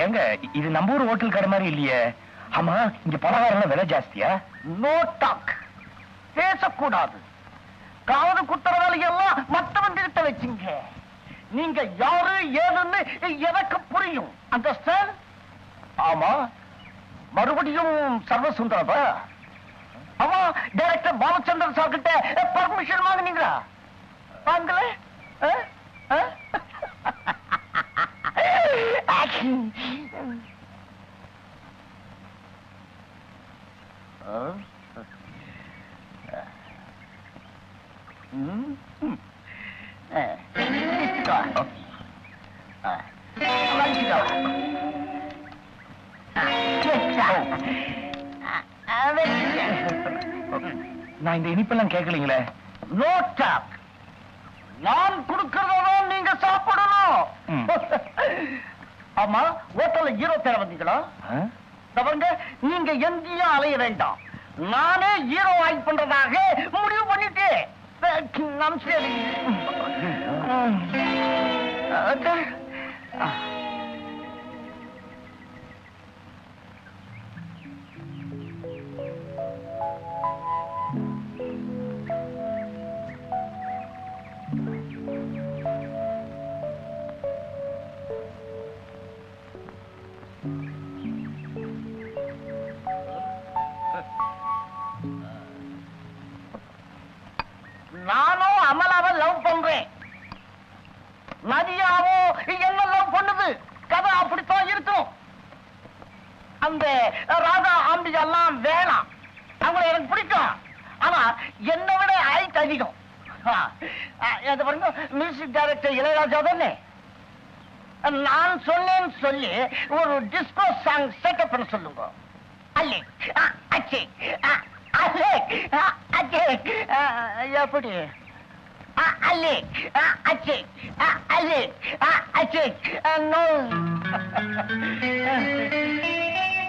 எங்க இது நம்ம ஊர் ஹோட்டல் கடை மாதிரி இல்லையே. ஆமா, இங்க பலகாரம் விலை ஜாஸ்தியா? நோ டாக், பேசக்கூடாது. காது குத்துற வேலையெல்லாம் மத்தவன் கிட்ட வச்சுங்க. நீங்க யாரு ஏதுன்னு எனக்கு புரியும். அண்டர்ஸ்டாண்ட்? ஆமா, மறுபடியும் சர்வசுந்தரவா? ஆமா, டைரக்டர் பாலச்சந்திரன் சார் கிட்ட பர்மிஷன் வாங்கினீங்களா? வாங்கல? நான் இந்த இனிப்பெல்லாம் கேட்கலீங்களே. No talk. நான் கொடுக்கறதான் நீங்க சாப்பிடணும். ஆமா, ஹோட்டல்ல ஹீரோ தேட வந்தீங்களா? தவறுங்க, நீங்க எங்கேயும் அலைய வேண்டாம். நானே ஹீரோ ஆக்ட் பண்றதாக முடிவு பண்ணிட்டு நம் சரி. நானும் அமலாவை லவ் பண்றேன். நதியாவோ என்ன லவ் பண்ணுது. கதை அப்படித்தான் இருக்கும். அந்த ராதா ஆம்பிகா எல்லாம் வேணாம். அவங்கள எனக்கு பிடிக்கும். ஆனா என்னை விட ஹைட் அதிகம். பாருங்க, மியூசிக் டைரக்டர் இளையராஜா தானே. நான் சொன்னேன்னு சொல்லி ஒரு டிஸ்கோ சாங் செட்டப் பண்ண சொல்லுங்க. அல்லே அச்சே எப்படி?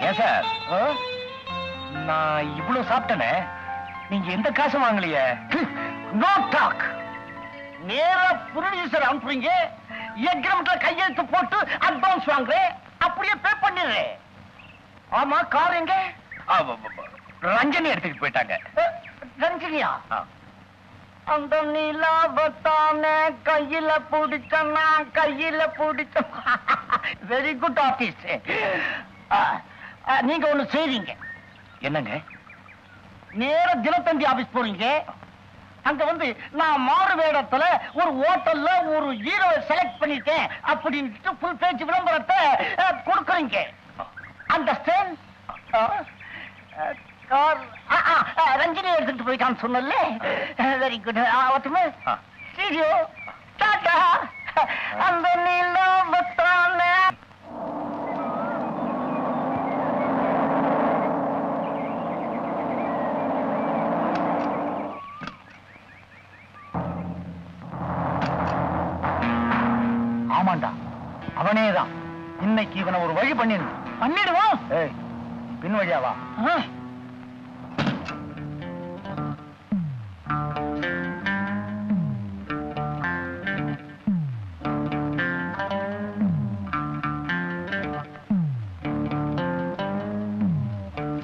ஏன் சார், நான் இவ்வளவு சாப்பிட்டேனே, நீங்க எந்த காசும் வாங்கலையே. No talk. நேரா ப்ரொடியூசர் அனுப்புறீங்க, எக்ரிமெண்ட்ல கையெழுத்து போட்டு அட்வான்ஸ் வாங்குறேன், அப்படியே பே பண்ணிடுறேன். ஆமா, கார் எங்க? ரஞ்சனி எடுத்துக்கிட்டு போயிட்டாங்க. ரஞ்சினியா? அந்த நிலாவத்தான கையில பிடிச்சனா, கையில பிடிச்ச. Very good artist. நீங்க ஒண்ணு செய்வீங்க. என்னங்க? நேர தினத்தந்தி ஆபீஸ் போறீங்க. அங்க வந்து நான் மாறு வேடத்துல ஒரு ஹோட்டல்ல ஒரு ஹீரோவை செலக்ட் பண்ணிட்டேன் அப்படின்னு ஃபுல் பேஜ் விளம்பரத்தை கொடுக்குறீங்க. அண்டர்ஸ்டாண்ட்? ரஞ்சினி எடுத்துட்டு போயிட்டான்னு சொன்னல. Very good. ஒத்துமே ஸ்டூடியோ டாடா. அந்த நிலவத்தான ஆமாண்டா, அவனேதான். இன்னைக்கு இவனை ஒரு வழி பண்ணிடுவான். பின் வழியாவா?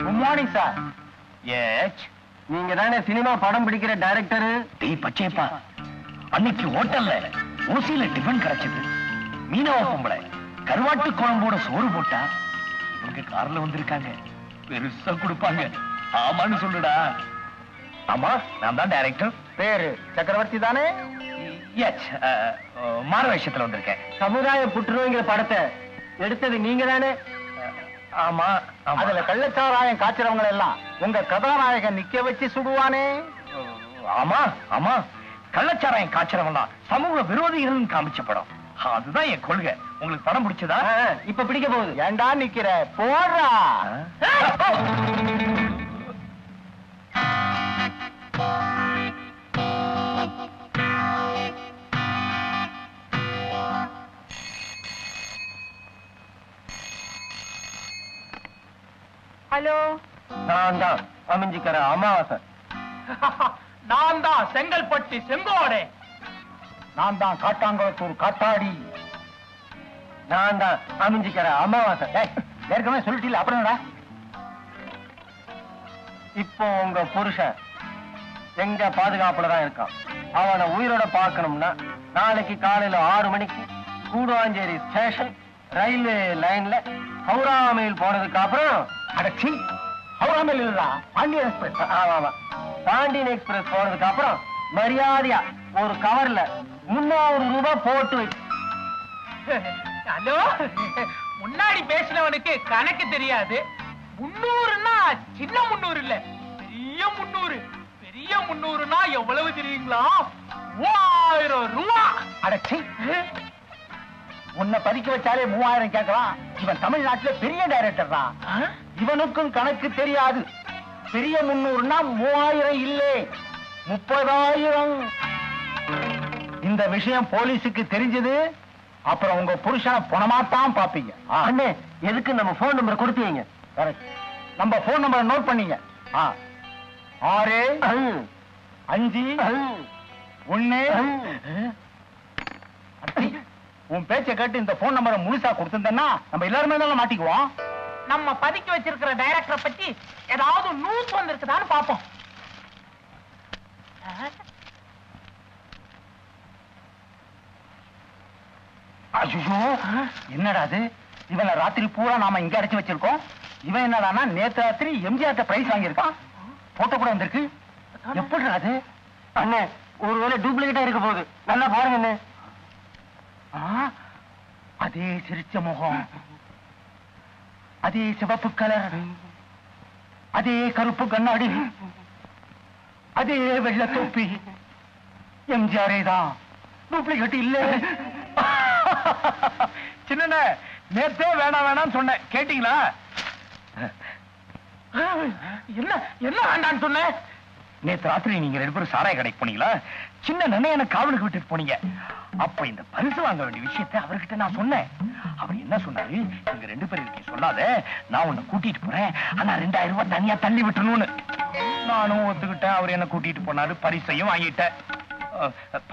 Good morning sir. எஸ், நீங்க தானே சினிமா படம் பிடிக்கிற டைரக்டர்? டீ பச்சேப்பா, அன்னைக்கு ஹோட்டல்ல ஊசியில டிஃபன் கிடைச்சது. மீனவ பொம்பளை கருவாட்டு குழம்போட சோறு போட்டா இவங்க கார்ல வந்திருக்காங்க. பெருசா கொடுப்பாங்க. ஆமான்னு சொல்லுடா. ஆமா, நான் தான் டைரக்டர். பேரு சக்கரவர்த்தி தானே? எஸ், மாறு வேஷத்துல வந்திருக்கேன். சமுதாய புற்றுநோய்ங்கிற படத்தை எடுத்தது நீங்க தானே? ஆமா. அதுல கள்ளச்சாராயம் காய்ச்சறவங்க எல்லாம் உங்க கதாநாயகன் நிக்க வச்சு சுடுவானே? ஆமா ஆமா, கள்ளச்சாராயம் காய்ச்சறவெல்லாம் சமூக விரோதிகள் காமிச்ச படம். அதுதான் என் கொள்கை. உங்களுக்கு படம் பிடிச்சதா? இப்ப பிடிக்க போகுது. ஏண்டா நிக்கிற? போடுறா. ஹலோ, நான் தான் அமைஞ்சிக்கிற அமாவாசை. நான் தான் செங்கல்பட்டு செங்கோடே. நான் தான் காட்டாங்குளத்தூர் காட்டாடி. நான் தான் அமைஞ்சிக்கிற அமாவாசை. ஏற்கனவே சொல்லிட்டீங்க, அப்புறம் இப்போ உங்க புருஷன் எங்க பாதுகாப்புல தான் இருக்கான். அவனை உயிரோட பார்க்கணும்னா நாளைக்கு காலையில 6 மணிக்கு கூடுவாஞ்சேரி ஸ்டேஷன் ரயில்வே லைன்ல ஹவுரா மெயில் போனதுக்கு அப்புறம் அடச்சி ஹவுரா மெயில் இல்லா பாண்டியன் எக்ஸ்பிரஸ். ஆமா பாண்டியன் எக்ஸ்பிரஸ் போனதுக்கு அப்புறம் மரியாதையா ஒரு கவர்ல 300 ரூபாய் போட்டு வை. ஹலோ, முன்னாடி பேசினவனுக்கு கணக்கு தெரியாது. 300ன்னா சின்ன 300 இல்ல, பெரிய 300. பெரிய 300ன்னா எவ்வளவு தெரியுங்களா? 3000 ரூபா. அடச்சி, உன்னை பதிக்க வச்சாலே 3000 கேட்கலாம். இவன் தமிழ்நாட்டுல பெரிய டைரக்டர் தான். இவனுக்கும் கணக்கு தெரியாது. பெரிய 300ன்னா 3000 இல்லே, 30,000. இந்த விஷயம் போலீஸுக்கு தெரிஞ்சது, அப்புறம் உங்க புருஷனை பணமாத்தான் பாப்பீங்க. அண்ணே, எதுக்கு நம்ம போன் நம்பர் கொடுத்தீங்க? நம்ம போன் நம்பரை நோட் பண்ணீங்க. 6 5 1. உன் பேச்சை கேட்டு இந்த போன் நம்பரை முழுசா கொடுத்திருந்தேன்னா நம்ம எல்லாருமே தான் மாட்டிக்குவோம். நம்ம பதிக்க வச்சிருக்கிற டைரக்டரை பத்தி ஏதாவது நியூஸ் வந்திருக்குதான்னு பாப்போம். ஐயோ, என்னடா அது? இவனை ராத்திரி பூரா நாம இங்க அடைச்சு வச்சிருக்கோம். இவன் என்னடானா நேத்து ராத்திரி எம்ஜிஆர் பிரைஸ் வாங்கியிருக்கான். போட்டோ கூட வந்திருக்கு. எப்படி அது? அண்ணே, ஒருவேளை டூப்ளிகேட்டா இருக்க போகுது. நல்லா பாருங்க அண்ணே. அதே சிரிச்ச முகம், அதே சிவப்பு கலர், அதே கருப்பு கண்ணாடி, அதே வெள்ளை தொப்பி. எம்ஜிஆரே தான், டூப்ளிகேட் இல்ல. சின்ன நேத்தே வேணாம் வேணாம்னு சொன்னேன், கேட்டீங்களா? என்ன என்ன வேண்டான்னு சொன்னேன்? நேத்து ராத்திரி நீங்க 2 பேரும் சாராய கடைக்கு போனீங்களா? சின்ன நன்னையான காவலுக்கு விட்டுட்டு போனீங்க. அப்ப இந்த பரிசு வாங்க வேண்டிய விஷயத்தை அவர்கிட்ட நான் சொன்னேன். அவர் என்ன சொன்னாரு? நீங்க 2 பேரும் சொல்லாத, நான் உன்னை கூட்டிட்டு போறேன், ஆனா 2000 ரூபாய் தனியா தள்ளி விட்டுணும்னு. நானும் ஒத்துக்கிட்டேன். அவர் என்ன கூட்டிட்டு போனாரு, பரிசையும் வாங்கிட்டேன்.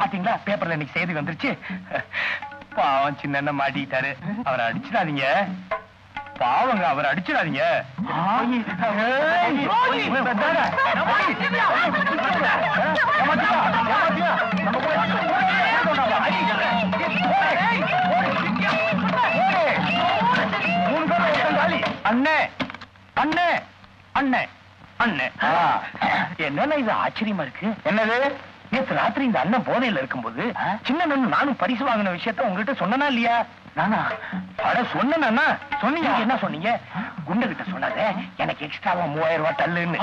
பாத்தீங்களா, பேப்பர்ல இன்னைக்கு செய்தி வந்துருச்சு. பாவம் சின்ன மாட்டிட்டாரு. அவரை அடிச்சிடாதீங்க. பாவங்க, அவரை அடிச்சிடாதீங்க. அண்ணே அண்ணே அண்ணே அண்ணே, என்னன்னா இது ஆச்சரியமா இருக்கு. என்னது? நேற்று ராத்திரி இந்த அண்ணன் போதையில இருக்கும்போது சின்ன நானும் பரிசு வாங்கின விஷயத்த உங்ககிட்ட சொன்னா இல்லையா? நானா? அட சொன்னா சொன்னீங்க. என்ன சொன்னீங்க? குண்டு கிட்ட சொன்னாத, எனக்கு எக்ஸ்ட்ராவா 3000 ரூபாய் தள்ளுன்னு.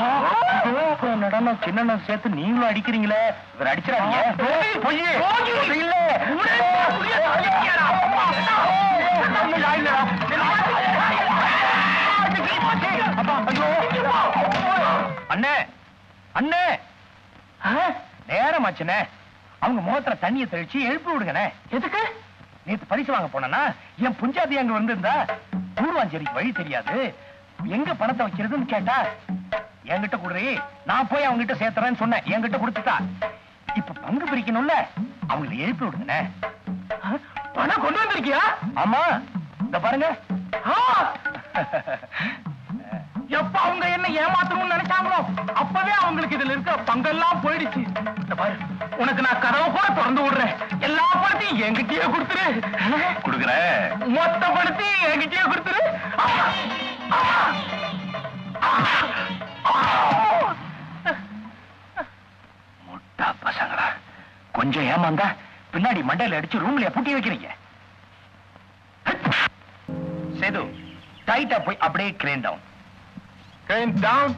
என்னடா சின்ன சேர்த்து நீங்களும் அடிக்கிறீங்களே. இவர் அடிச்சிடாதீங்க. இல்ல அண்ணே அண்ணே, நேரமாச்சுனே. அவங்க முகத்துல தண்ணியை தெளிச்சு எழுப்பி விடுங்கண்ணே. எதுக்கு? நேத்து பரிசு வாங்க போனா என் புஞ்சாதி அங்க வந்திருந்தா கூடுவாஞ்சேரிக்கு வழி தெரியாது, எங்க பணத்தை வைக்கிறதுன்னு கேட்டா என்கிட்ட குடுறி, நான் போய் அவங்க கிட்ட சேர்த்துறேன்னு சொன்னேன். என்கிட்ட கொடுத்துட்டா. இப்ப பங்கு பிரிக்கணும்ல, அவங்களை எழுப்பி விடுங்கண்ணே. பணம் கொண்டு வந்திருக்கியா? ஆமா, இந்த பாருங்க. எப்ப அவங்க என்ன ஏமாத்தணும்னு நினைச்சாங்களோ அப்பவே அவங்களுக்கு இதுல இருக்க பங்கெல்லாம் போயிடுச்சு. பாரு, உனக்கு நான் கதவை கூட திறந்து விடுறேன். எல்லா பணத்தையும் என்கிட்டயே கொடுத்துரு. கொடுக்குறேன். மொத்த பணத்தையும் என்கிட்டயே கொடுத்துரு. முட்டா பசங்களா, கொஞ்சம் ஏமாந்தா பின்னாடி மண்டையில அடிச்சு ரூம்ல பூட்டி வைக்கிறீங்க. சேது, டைட்டா போய் அப்படியே crane down. Crane down.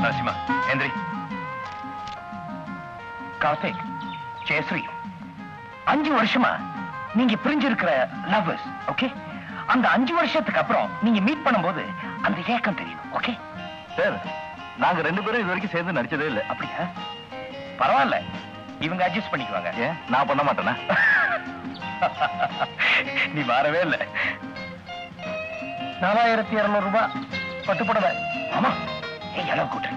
Narasimha, எந்திரி. கார்த்திக், ஜெயஸ்ரீ, 5 வருஷமா நீங்க பிரிஞ்சிருக்கிற லவ்வர்ஸ். ஓகே, அந்த 5 வருஷத்துக்கு அப்புறம் நீங்க மீட் பண்ணும்போது அந்த ஏக்கம் தெரியும். ஓகே சார், நாங்க 2 பேரும் இது வரைக்கும் சேர்ந்து நடிச்சதே இல்லை. அப்படியா? பரவாயில்ல, இவங்க அட்ஜஸ்ட் பண்ணிக்குவாங்க. ஏன் நான் பண்ண மாட்டேனா? நீ மாறவே இல்லை. 4200 ரூபாய் பட்டுப்படவை. ஆமா, ஏன் அளவு கூட்டுறீங்க?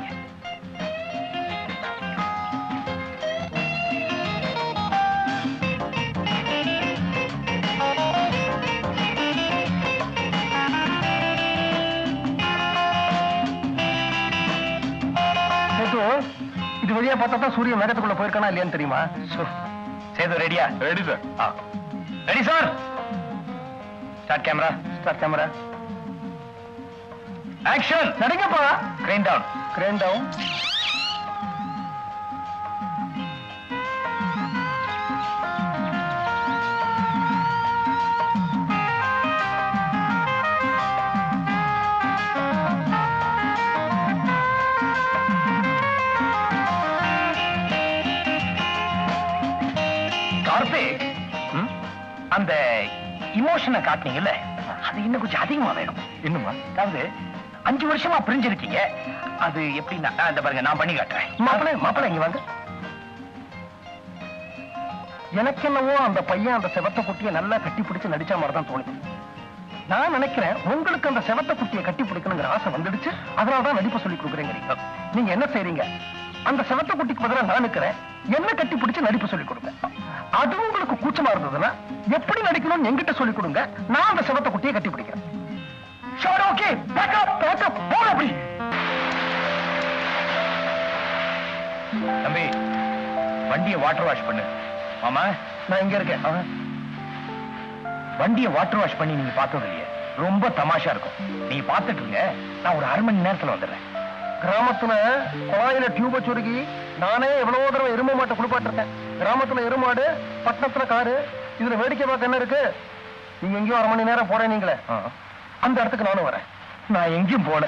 இது வழியா பார்த்தா தான் சூரிய மேகத்துக்குள்ள போயிருக்கானா இல்லையான்னு தெரியுமா? சேது ரெடியா? Ready sir. Ready sir. Start camera. Start camera. Action. நடிங்கப்பா. Crane down. Crane down. Karthik, அந்த இமோஷனை காட்டினீங்கல்ல, அது இன்னும் கொஞ்சம் அதிகமா வேணும். இன்னுமா? அதாவது 5 வருஷமா பிரிஞ்சிருக்கீங்க, அது எப்படின்னா அந்த பாருங்க, நான் பண்ணி காட்டுறேன். மாப்பிள்ளை இங்க வாங்க. எனக்கு என்னவோ அந்த பையன் அந்த செவத்த குட்டியை நல்லா கட்டி பிடிச்சு நடிச்ச மாதிரி தான் தோணுது. நான் நினைக்கிறேன் உங்களுக்கு அந்த செவத்த குட்டியை கட்டி பிடிக்கணுங்கிற ஆசை வந்துடுச்சு, அதனாலதான் நடிப்பு சொல்லி கொடுக்குறேங்க. நீங்க என்ன செய்றீங்க? அந்த செவத்த குட்டிக்கு பதிலாக நான் நிக்கிறேன், என்ன கட்டி பிடிச்சு நடிப்பு சொல்லி கொடுங்க. அது உங்களுக்கு கூச்சமா இருந்ததுன்னா எப்படி நடிக்கணும்னு என்கிட்ட சொல்லி கொடுங்க, நான் அந்த செவத்த குட்டியை கட்டி பிடிக்கிறேன். ஷோர், ஓகே, பேக்கப் பேக்கப் போற. அப்படி தம்பி, வண்டியை வாட்டர் வாஷ் பண்ணு. மாமா, நான் இங்க இருக்கேன். வண்டியை வாட்டர் வாஷ் பண்ணி நீங்க பார்த்தது இல்லையே, ரொம்ப தமாஷா இருக்கும். நீங்க பார்த்துட்டு இருங்க, நான் ஒரு 1/2 மணி நேரத்துல வந்துடுறேன். கிராமத்துல குழாயில டியூப சுருகி நானே எவ்வளவோ தடவை எருமை மாட்டை குளிப்பாட்டிருக்கேன். கிராமத்துல எருமாடு, பட்டணத்துல காரு. இதுல வேடிக்கை பார்க்க என்ன இருக்கு? நீங்க எங்கேயும் 1/2 மணி நேரம் போறேன் நீங்களே, அந்த இடத்துக்கு நானும் வரேன். நான் எங்கேயும் போல.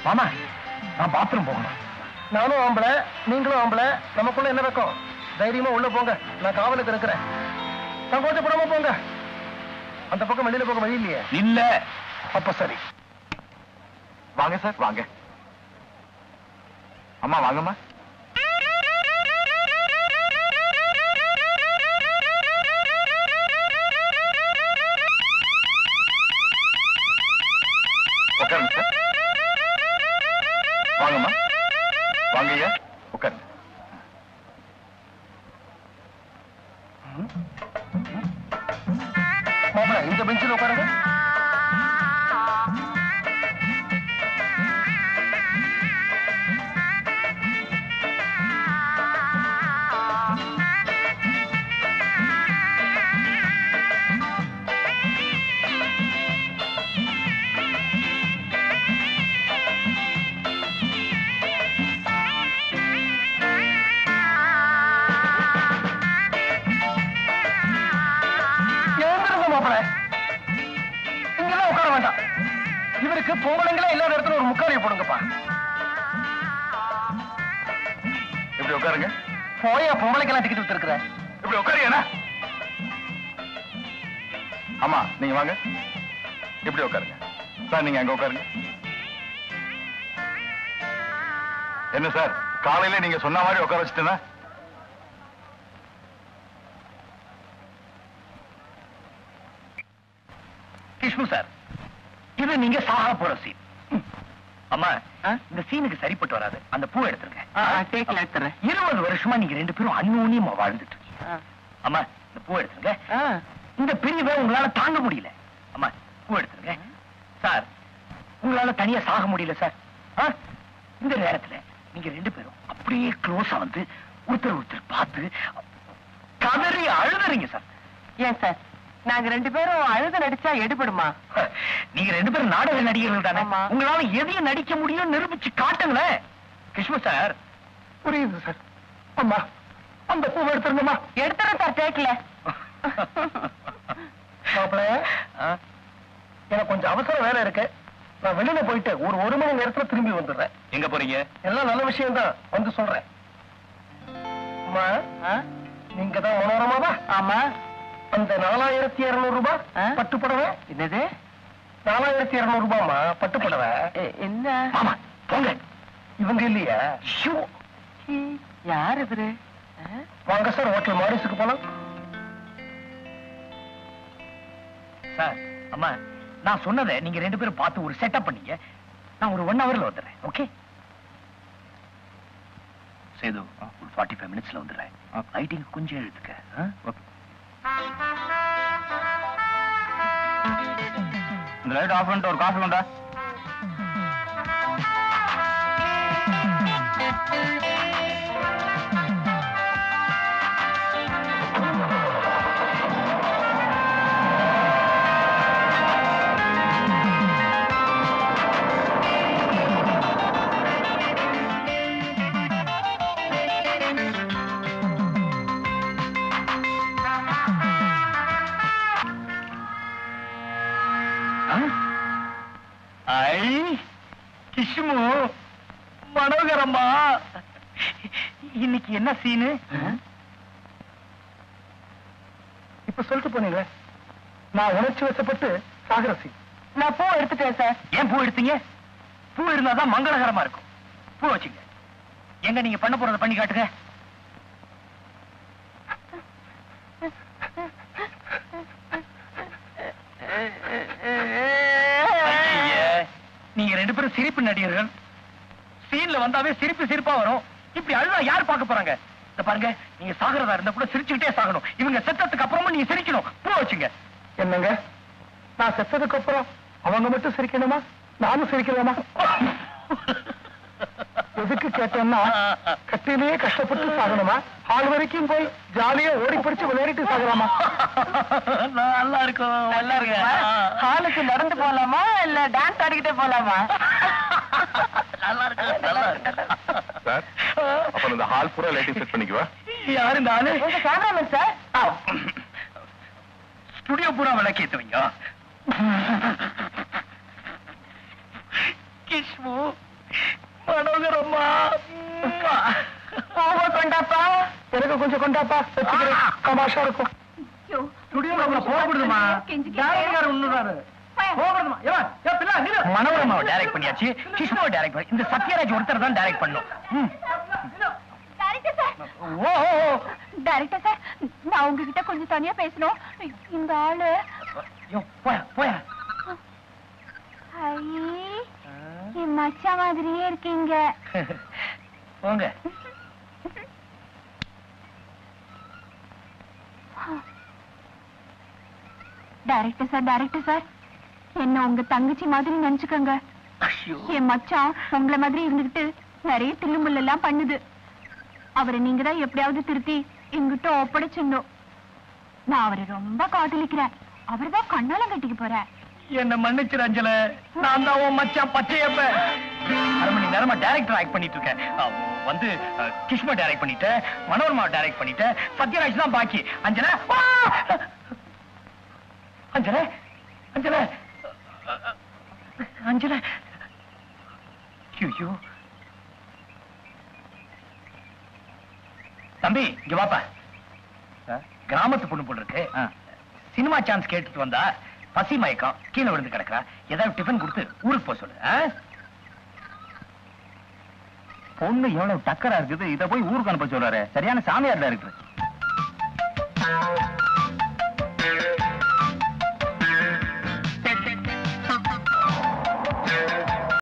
மாமா, நான் பாத்ரூம் போகணும். நானும் ஆம்பளை, நீங்களும் ஆம்பளை, நமக்குள்ள என்ன வைக்கும்? தைரியமா உள்ள போங்க, நான் காவலுக்கு இருக்கிறேன். சங்கோச்சப்படாம போங்க. அந்த பக்கம் வெளியில போக வழி இல்லையே? இல்ல. அப்ப சரி. வாங்க சார், வாங்க. அம்மா வாங்கம்மா. உட்காருங்க சார். வாங்கம்மா, வாங்க ஐயா, உட்காருங்க. மாப்பிள, இந்த பெஞ்சில் உட்காருங்க. இங்கெல்லாம் உட்கார வேண்டாம். இவருக்கு பொம்பளைங்களே இல்லாத இடத்துல ஒரு முக்காலியை போடுங்கப்பா. இப்படி உட்காருங்க. போயா, பொம்பளைக்கெல்லாம் டிக்கெட் வித்துருக்குற. இப்படி உட்காருங்க. ஆமா, நீங்க வாங்க. இப்படி உட்காருங்க சார். நீங்க அங்க உட்காருங்க. என்ன சார், காலையில நீங்க சொன்ன மாதிரி உட்கார வச்சுட்டேன்னா? கிஷ்ணு சார், இது நீங்க சாக போற சீன். அம்மா, இந்த சீனுக்கு சரிப்பட்டு வராது. அந்த பூ எடுத்துருங்க. 20 வருஷமா நீங்க 2 பேரும் அந்யோன்யமா வாழ்ந்துட்டு இருக்கீங்க. அம்மா, இந்த பூ எடுத்துருங்க. இந்த பிரிவை உங்களால தாங்க முடியல. அம்மா, பூ எடுத்துருங்க. சார், உங்களால தனியா சாக முடியல சார். இந்த நேரத்துல நீங்க 2 பேரும் அப்படியே க்ளோஸா வந்து ஒருத்தர் பார்த்து கதறி அழுதுறீங்க சார். ஏன் சார், நாங்க 2 பேரும் அழுத நடிச்சா எடுபடுமா? நீங்க 2 பேரும் நாடக நடிகர்கள் தானே, ஆமா. உங்களால எதையும் நடிக்க முடியும் நிரூபிச்சு காட்டுங்களேன். கிருஷ்ண சார். புரியுது சார். அம்மா அந்த பூவை எடுத்துருங்கம்மா. எடுத்துறேன் சார், கேட்கல. மாப்பிள்ள, எனக்கு கொஞ்சம் அவசர வேலை இருக்கு. நான் வெளியில போயிட்டு ஒரு மணி நேரத்துல திரும்பி வந்துடுறேன். எங்க போறீங்க? எல்லாம் நல்ல விஷயம் தான், வந்து சொல்றேன். அம்மா, நீங்க தான் மனோரமாவா? ஆமா. அந்த 4200 ரூபாய் பட்டு புடவை. என்னது? 4200 ரூபாய்மா பட்டு புடவை. என்ன மாமா போங்க. இவங்க இல்லையா? யார் இது? வாங்க சார், ஹோட்டல் மாரிஸுக்கு போலாம். சார், அம்மா நான் சொன்னதை நீங்க 2 பேரும் பார்த்து ஒரு செட்டப் பண்ணீங்க. நான் ஒரு 1 ஹவர்ல வந்துடுறேன். ஓகே சேது, ஒரு 45 மினிட்ஸ்ல வந்துடுறேன். லைட்டிங் கொஞ்சம் எழுதுக்க. இந்த லைட் ஆஃப் பண்ணிட்டு ஒரு காஃபி கொண்டா. கிஷ்மு, மனோகரம்மா, இன்னைக்கு என்ன சீனு? இப்ப சொல்லிட்டு போனீங்க, நான் உணர்ச்சி வசப்பட்டு சாகர சீன். நான் பூ எடுத்துட்டேன் சார். ஏன் பூ எடுத்தீங்க? பூ இருந்தாதான் மங்களகரமா இருக்கும். பூ வச்சுங்க. எங்க நீங்க பண்ண போறத பண்ணி காட்டுங்க. நீங்க 2 பேரும் சிரிப்பு நடிகர்கள். சீன்ல வந்தாவே சிரிப்பா வரும். இப்படி அழுதா யார் பார்க்க போறாங்க? இத பாருங்க, நீங்க சாகரதா இருந்தா கூட சிரிச்சுக்கிட்டே சாகணும். இவங்க செத்ததுக்கு அப்புறமும் நீங்க சிரிக்கணும். பூ வச்சுங்க. என்னங்க, நான் செத்ததுக்கு அப்புறம் அவங்க மட்டும் சிரிக்கணுமா? நானும் சிரிக்கலாமா? எதுக்கு கேட்டேன்னா, கட்டிலேயே கஷ்டப்பட்டு சாகணுமா? ஹால் வரைக்கும் போய் ஜாலியா ஓடி பிடிச்சு விளையாடிட்டு சாகலாமா? நல்லா இருக்கும். நல்லா இருக்கு. ஹாலுக்கு நடந்து போலாமா இல்ல டான்ஸ் ஆடிக்கிட்டே போலாமா? நல்லா இருக்கு. நல்லா இருக்கு. சார், அப்ப இந்த ஹால் பூரா லைட்டிங் செட் பண்ணிக்குவா. யார் இந்த ஆளு? உங்க கேமராமேன் சார். ஸ்டுடியோ பூரா விளக்கேத்துவீங்க. கிஷ்மு, மனோகரம்மா, பூவை கொண்டாப்பா. எனக்கு கொஞ்சம் கொண்டாப்பா, தமாஷா இருக்கும். ஸ்டுடியோல போகக்கூடாதுமா. டைரக்டர் உண்ணுறாரு. போகக்கூடாதுமா. மனோரமாவை டைரக்ட் பண்ணியாச்சு, கிஷ்முவை டைரக்ட் பண்ணி, இந்த சத்யராஜ் ஒருத்தர் தான் டைரக்ட் பண்ணும். டைரக்டர் சார், நான் உங்ககிட்ட கொஞ்சம் தனியா பேசணும். இந்த ஆளு போயா. என் மச்சா மாதிரியே இருக்கீங்க. போங்க. டைரக்டர் சார், என்ன உங்க தங்கச்சி மாதிரி நினைச்சுக்கோங்க. என் மச்சான் உங்களை மாதிரி இருந்துகிட்டு நிறைய தில்லுமுள்ள எல்லாம் பண்ணுது. அவரை நீங்க தான் எப்படியாவது திருத்தி எங்கிட்ட ஒப்படைச்சிடணும். நான் அவரை ரொம்ப காதலிக்கிறேன். அவர் தான் கண்ணால கட்டிக்க போறேன். என்ன மன்னிச்சிரு அஞ்சல, நான் தான் உன் மச்சான் பச்சையப்ப. 1/2 மணி நேரமா டைரக்டர் ஆக்ட் பண்ணிட்டு இருக்கேன். வந்து கிஷ்மா டைரக்ட் பண்ணிட்டேன், மனோரமா டைரக்ட் பண்ணிட்டேன், சத்யராஜ் தான் பாக்கி. அஞ்சல, அஞ்சல, அஞ்சல, அஞ்சல. ஐயோ தம்பி, இங்க வாப்பா. கிராமத்து பொண்ணு போல இருக்கு. சினிமா சான்ஸ் கேட்டுட்டு வந்தா, பசி மயக்கம், கீழே விழுந்து கிடக்குறா. ஏதாவது டிஃபன் கொடுத்து ஊருக்கு போக சொல்லு. பொண்ணு எவ்வளவு டக்கரா இருக்குது, இத போய் ஊருக்கு அனுப்ப சொல்றாரு. சரியான சாமியார் டைரக்டர்.